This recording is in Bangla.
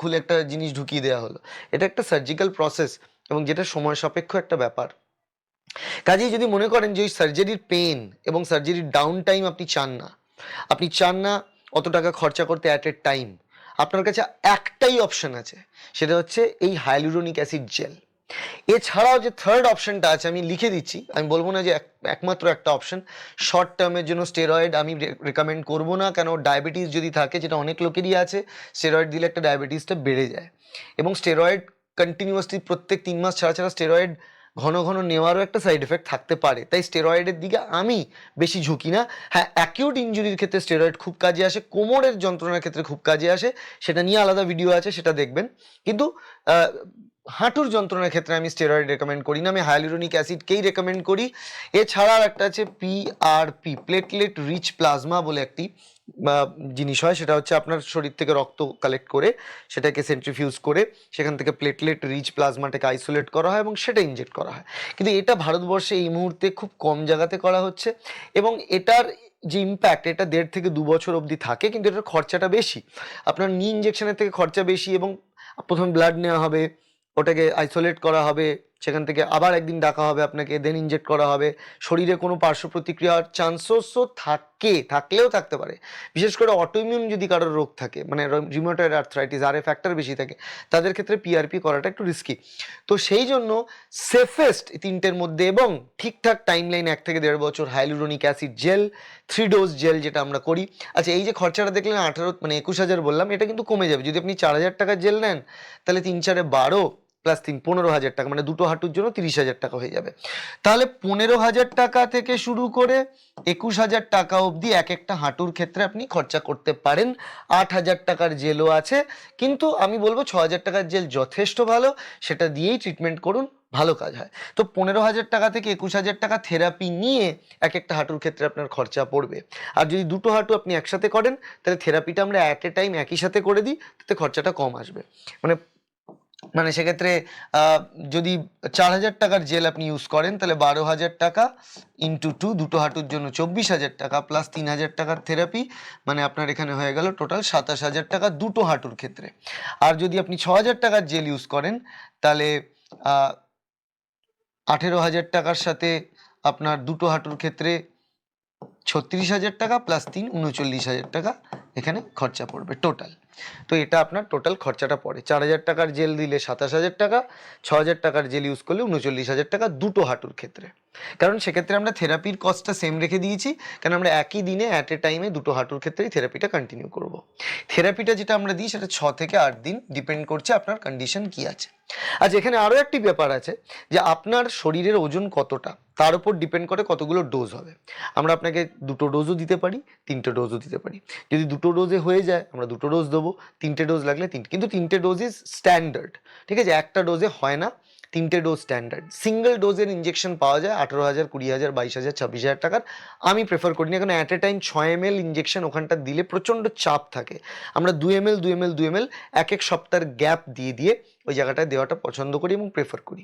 খুলে একটা জিনিস ঢুকিয়ে দেওয়া হলো। এটা একটা সার্জিক্যাল প্রসেস এবং যেটা সময় সাপেক্ষ একটা ব্যাপার। কাজেই যদি মনে করেন যে ওই সার্জারির পেন এবং সার্জারির ডাউন টাইম আপনি চান না অত টাকা খরচা করতে অ্যাট এ টাইম, আপনার কাছে একটাই অপশন আছে, সেটা হচ্ছে এই হাইলুরোনিক অ্যাসিড জেল। এছাড়াও যে থার্ড অপশনটা আছে আমি লিখে দিচ্ছি, আমি বলবো না যে একমাত্র একটা অপশন। শর্ট টার্মের জন্য স্টেরয়েড আমি রেকমেন্ড করবো না, কেন ডায়াবেটিস যদি থাকে, যেটা অনেক লোকেরই আছে, স্টেরয়েড দিলে একটা ডায়াবেটিসটা বেড়ে যায়। এবং স্টেরয়েড কন্টিনিউয়াসলি প্রত্যেক 3 মাস ছাড়া ছাড়া স্টেরয়েড ঘন ঘন নেওয়ারও একটা সাইড এফেক্ট থাকতে পারে, তাই স্টেরয়েডের দিকে আমি বেশি ঝুঁকি না। হ্যাঁ, অ্যাকিউট ইঞ্জুরির ক্ষেত্রে স্টেরয়েড খুব কাজে আসে, কোমরের যন্ত্রণার ক্ষেত্রে খুব কাজে আসে, সেটা নিয়ে আলাদা ভিডিও আছে, সেটা দেখবেন। কিন্তু হাঁটুর যন্ত্রণার ক্ষেত্রে আমি স্টেরয়েড রেকমেন্ড করি না, আমি হাইলুরোনিক অ্যাসিডকেই রেকমেন্ড করি। এছাড়া একটা আছে পিআরপি, প্লেটলেট রিচ প্লাজমা বলে একটি জিনিস হয়, সেটা হচ্ছে আপনার শরীর থেকে রক্ত কালেক্ট করে সেটাকে সেন্ট্রিফিউজ করে সেখান থেকে প্লেটলেট রিচ প্লাজমাটাকে আইসোলেট করা হয় এবং সেটা ইনজেক্ট করা হয়। কিন্তু এটা ভারতবর্ষে এই মুহূর্তে খুব কম জায়গাতে করা হচ্ছে এবং এটার যে ইম্প্যাক্ট, এটা 1.5 থেকে 2 বছর অবধি থাকে, কিন্তু এটার খরচাটা বেশি। আপনার নি ইঞ্জেকশনের থেকে খরচা বেশি এবং প্রথমে ব্লাড নেওয়া হবে, ওটাকে আইসোলেট করা হবে, সেখান থেকে আবার একদিন ডাকা হবে আপনাকে, দেন ইনজেক্ট করা হবে। শরীরে কোনো পার্শ্ব প্রতিক্রিয়ার চান্সেসও থাকলেও থাকতে পারে। বিশেষ করে অটোইমিউন যদি কারোর রোগ থাকে, মানে রিউমাটয়েড আর্থ্রাইটিস, আর এ ফ্যাক্টর বেশি থাকে, তাদের ক্ষেত্রে পিআরপি করাটা একটু রিস্কি। তো সেই জন্য সেফেস্ট 3টের মধ্যে এবং ঠিকঠাক টাইমলাইন 1 থেকে 1.5 বছর hyaluronic acid gel, 3 dose gel, যেটা আমরা করি। আচ্ছা, এই যে খরচাটা দেখলেন 21,000 বললাম, এটা কিন্তু কমে যাবে যদি আপনি 4,000 টাকার জেল নেন, তাহলে 3 4 12 প্লাস 3 15,000 টাকা, মানে দুটো হাঁটুর জন্য 30,000 টাকা হয়ে যাবে। তাহলে 15,000 টাকা থেকে শুরু করে 21,000 টাকা অবধি এক একটা হাঁটুর ক্ষেত্রে আপনি খরচা করতে পারেন। 8,000 টাকার জেলও আছে, কিন্তু আমি বলবো 6,000 টাকার জেল যথেষ্ট ভালো, সেটা দিয়েই ট্রিটমেন্ট করুন, ভালো কাজ হয়। তো 15,000 টাকা থেকে 21,000 টাকা থেরাপি নিয়ে এক একটা হাঁটুর ক্ষেত্রে আপনার খরচা পড়বে। আর যদি দুটো হাঁটু আপনি একসাথে করেন, তাহলে থেরাপিটা আমরা অ্যাট এ টাইম একই সাথে করে দিই, তাতে খরচাটা কম আসবে। মানে সেক্ষেত্রে যদি 4,000 টাকার জেল আপনি ইউজ করেন, তাহলে 12,000 টাকা ইন্টু 2, দুটো হাঁটুর জন্য 24,000 টাকা প্লাস 3,000 টাকার থেরাপি, মানে আপনার এখানে হয়ে গেল টোটাল 27,000 টাকা দুটো হাঁটুর ক্ষেত্রে। আর যদি আপনি 6,000 টাকার জেল ইউজ করেন, তাহলে 18,000 টাকার সাথে আপনার দুটো হাঁটুর ক্ষেত্রে 36,000 টাকা প্লাস 3 39,000 টাকা এখানে খরচা পড়বে টোটাল। তো এটা আপনার টোটাল খরচাটা পড়ে। 4,000 টাকার জেল দিলে 27,000 টাকা, 6,000 টাকার জেল ইউজ করলে 39,000 টাকা দুটো হাঁটুর ক্ষেত্রে। কারণ সেক্ষেত্রে আমরা থেরাপির কস্টটা সেম রেখে দিয়েছি, কারণ আমরা একই দিনে অ্যাট এ টাইমে দুটো হাঁটুর ক্ষেত্রেই থেরাপিটা কন্টিনিউ করব। থেরাপিটা যেটা আমরা দিই সেটা 6 থেকে 8 দিন, ডিপেন্ড করছে আপনার কন্ডিশন কি আছে। আচ্ছা, এখানে আরও একটি ব্যাপার আছে যে আপনার শরীরের ওজন কতটা, তার উপর ডিপেন্ড করে কতগুলো ডোজ হবে। আমরা আপনাকে দুটো ডোজও দিতে পারি, 3টে ডোজও দিতে পারি। যদি দুটো ডোজে হয়ে যায় আমরা দুটো ডোজ দেবো, 3টে ডোজ লাগলে 3টে, কিন্তু 3টে ডোজ ইজ স্ট্যান্ডার্ড, ঠিক আছে? একটা ডোজে হয় না, 3টে ডোজ স্ট্যান্ডার্ড। সিঙ্গেল ডোজের ইঞ্জেকশন পাওয়া যায় 18,000, 20,000, 22,000, 26,000 টাকার। আমি প্রেফার করি না, কারণ at a time 6 ml injection ওখানটা দিলে প্রচণ্ড চাপ থাকে। আমরা 2 ml 2 ml 2 ml এক এক সপ্তাহের গ্যাপ দিয়ে দিয়ে ওই জায়গাটায় দেওয়াটা পছন্দ করি এবং প্রেফার করি।